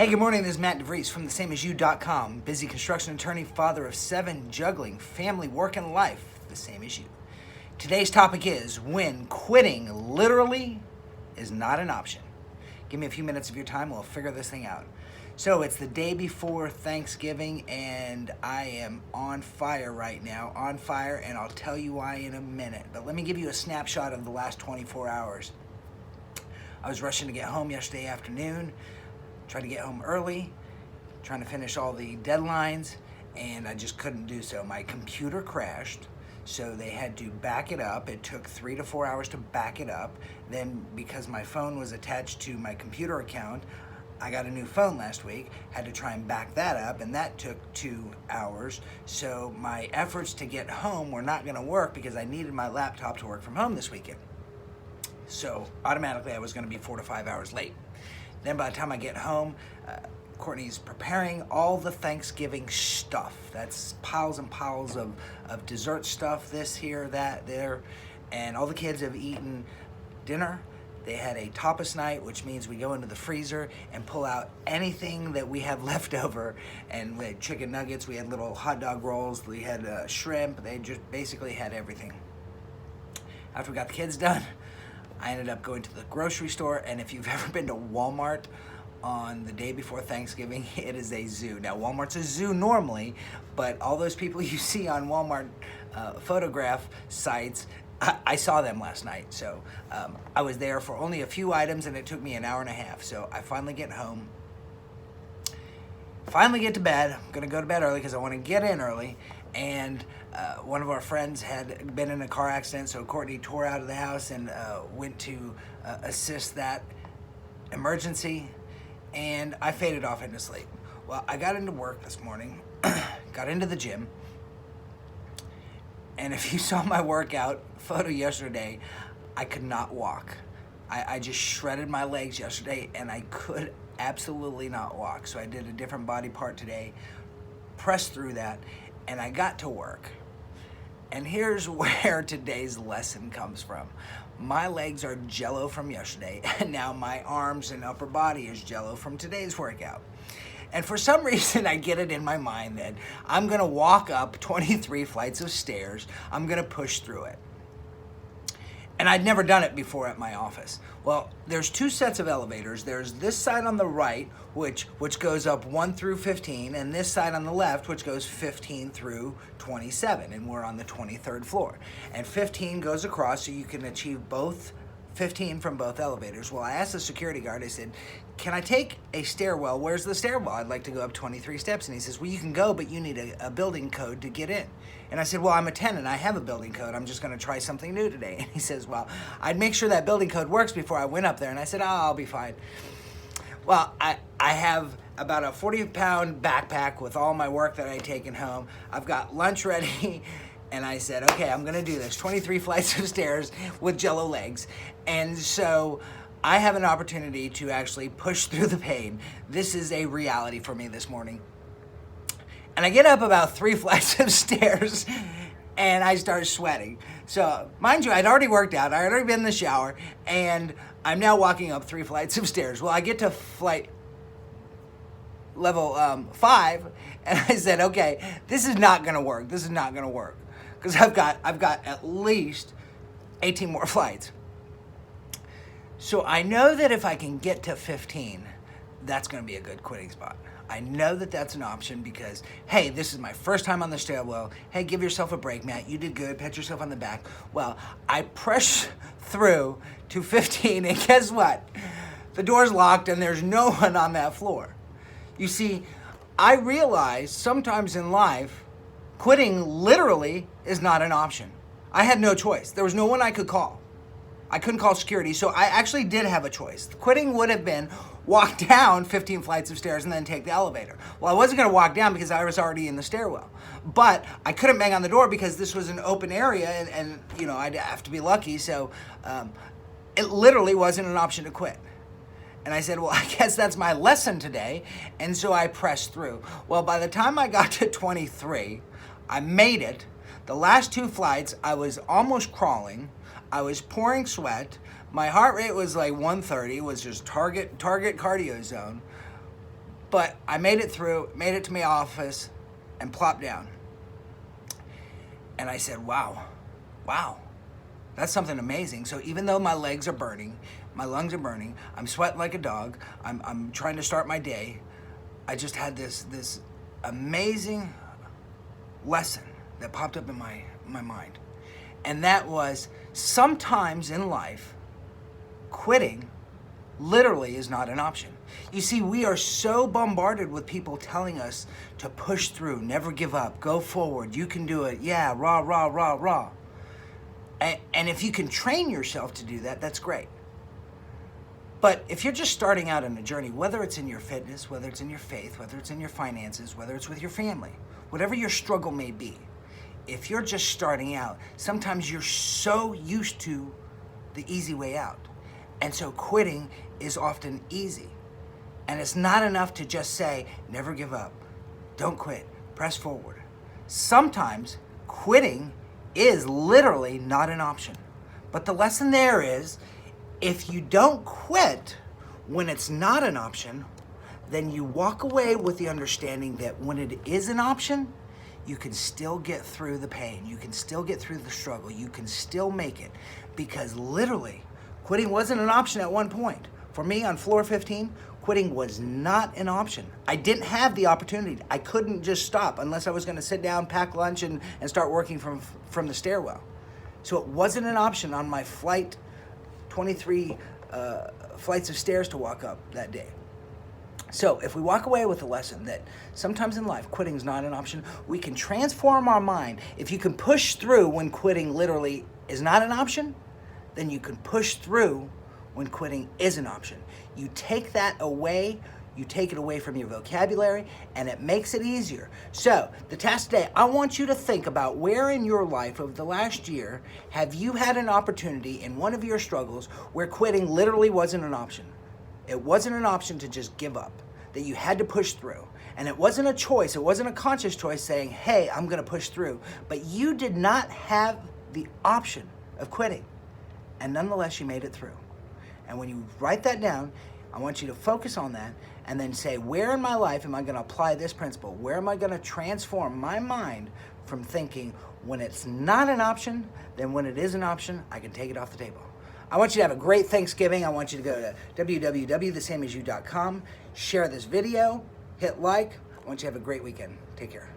Hey, good morning. This is Matt DeVries from thesameasyou.com. Busy construction attorney, father of 7, juggling family, work, and life, the same as you. Today's topic is when quitting literally is not an option. Give me a few minutes of your time. We'll figure this thing out. So it's the day before Thanksgiving, and I am on fire right now. On fire, and I'll tell you why in a minute. But let me give you a snapshot of the last 24 hours. I was rushing to get home yesterday afternoon. Tried to get home early, trying to finish all the deadlines, and I just couldn't do so. My computer crashed, so they had to back it up. It took 3 to 4 hours to back it up. Then, because my phone was attached to my computer account, I got a new phone last week, had to try and back that up, and that took 2 hours. So my efforts to get home were not gonna work because I needed my laptop to work from home this weekend. So automatically I was gonna be 4 to 5 hours late. Then by the time I get home, Courtney's preparing all the Thanksgiving stuff. That's piles and piles of dessert stuff, this, here, that, there. And all the kids have eaten dinner. They had a tapas night, which means we go into the freezer and pull out anything that we have left over. And we had chicken nuggets, we had little hot dog rolls, we had shrimp. They just basically had everything. After we got the kids done, I ended up going to the grocery store, and if you've ever been to Walmart on the day before Thanksgiving, it is a zoo. Now, Walmart's a zoo normally, but all those people you see on Walmart photograph sites, I saw them last night. So I was there for only a few items, and it took me an hour and a half. So I finally get home, finally get to bed. I'm gonna go to bed early because I want to get in early. And one of our friends had been in a car accident, so Courtney tore out of the house and went to assist that emergency, and I faded off into sleep. Well, I got into work this morning, got into the gym, and if you saw my workout photo yesterday, I could not walk. I just shredded my legs yesterday, and I could absolutely not walk. So I did a different body part today, pressed through that, and I got to work. And here's where today's lesson comes from. My legs are jello from yesterday, and now my arms and upper body is jello from today's workout. And for some reason, I get it in my mind that I'm gonna walk up 23 flights of stairs, I'm gonna push through it. And I'd never done it before at my office. Well, there's 2 sets of elevators. There's this side on the right, which goes up 1 through 15, and this side on the left, which goes 15 through 27, and we're on the 23rd floor. And 15 goes across, so you can achieve both 15 from both elevators. Well, I asked the security guard, I said, can I take a stairwell? Where's the stairwell? I'd like to go up 23 steps. And he says, well, you can go, but you need a building code to get in. And I said, well, I'm a tenant. I have a building code. I'm just going to try something new today. And he says, well, I'd make sure that building code works before I went up there. And I said, oh, I'll be fine. Well, I have about a 40-pound backpack with all my work that I'd taken home. I've got lunch ready. And I said, okay, I'm gonna do this, 23 flights of stairs with jello legs. And so I have an opportunity to actually push through the pain. This is a reality for me this morning. And I get up about 3 flights of stairs and I start sweating. So mind you, I'd already worked out, I'd already been in the shower, and I'm now walking up 3 flights of stairs. Well, I get to flight level 5, and I said, okay, this is not gonna work, this is not gonna work. Because I've got at least 18 more flights. So I know that if I can get to 15, that's gonna be a good quitting spot. I know that that's an option because, hey, this is my first time on the stairwell. Hey, give yourself a break, Matt. You did good, pat yourself on the back. Well, I pressed through to 15, and guess what? The door's locked and there's no one on that floor. You see, I realize sometimes in life, quitting literally is not an option. I had no choice. There was no one I could call. I couldn't call security, so I actually did have a choice. Quitting would have been walk down 15 flights of stairs and then take the elevator. Well, I wasn't gonna walk down because I was already in the stairwell. But I couldn't bang on the door because this was an open area and you know, I'd have to be lucky, so it literally wasn't an option to quit. And I said, well, I guess that's my lesson today, and so I pressed through. Well, by the time I got to 23, I made it. The last 2 flights, I was almost crawling. I was pouring sweat. My heart rate was like 130, was just target cardio zone. But I made it through, made it to my office, and plopped down. And I said, wow, that's something amazing. So even though my legs are burning, my lungs are burning, I'm sweating like a dog, I'm trying to start my day, I just had this amazing lesson that popped up in my mind. And that was, sometimes in life, quitting literally is not an option. You see, we are so bombarded with people telling us to push through, never give up, go forward, you can do it, yeah, rah, rah, rah, rah. And if you can train yourself to do that, that's great. But if you're just starting out on a journey, whether it's in your fitness, whether it's in your faith, whether it's in your finances, whether it's with your family, whatever your struggle may be, if you're just starting out, sometimes you're so used to the easy way out. And so quitting is often easy. And it's not enough to just say, never give up, don't quit, press forward. Sometimes quitting is literally not an option. But the lesson there is, if you don't quit when it's not an option, then you walk away with the understanding that when it is an option, you can still get through the pain, you can still get through the struggle, you can still make it. Because literally, quitting wasn't an option at one point. For me, on floor 15, quitting was not an option. I didn't have the opportunity. I couldn't just stop unless I was gonna sit down, pack lunch, and start working from the stairwell. So it wasn't an option on my flight, 23 flights of stairs to walk up that day. So if we walk away with a lesson that sometimes in life, quitting is not an option, we can transform our mind. If you can push through when quitting literally is not an option, then you can push through when quitting is an option. You take that away, you take it away from your vocabulary, and it makes it easier. So the task today, I want you to think about where in your life over the last year have you had an opportunity in one of your struggles where quitting literally wasn't an option. It wasn't an option to just give up, that you had to push through. And it wasn't a choice, it wasn't a conscious choice saying, hey, I'm gonna push through. But you did not have the option of quitting. And nonetheless, you made it through. And when you write that down, I want you to focus on that and then say, where in my life am I gonna apply this principle? Where am I gonna transform my mind from thinking when it's not an option, then when it is an option, I can take it off the table. I want you to have a great Thanksgiving. I want you to go to www.thesameasyou.com, share this video, hit like. I want you to have a great weekend. Take care.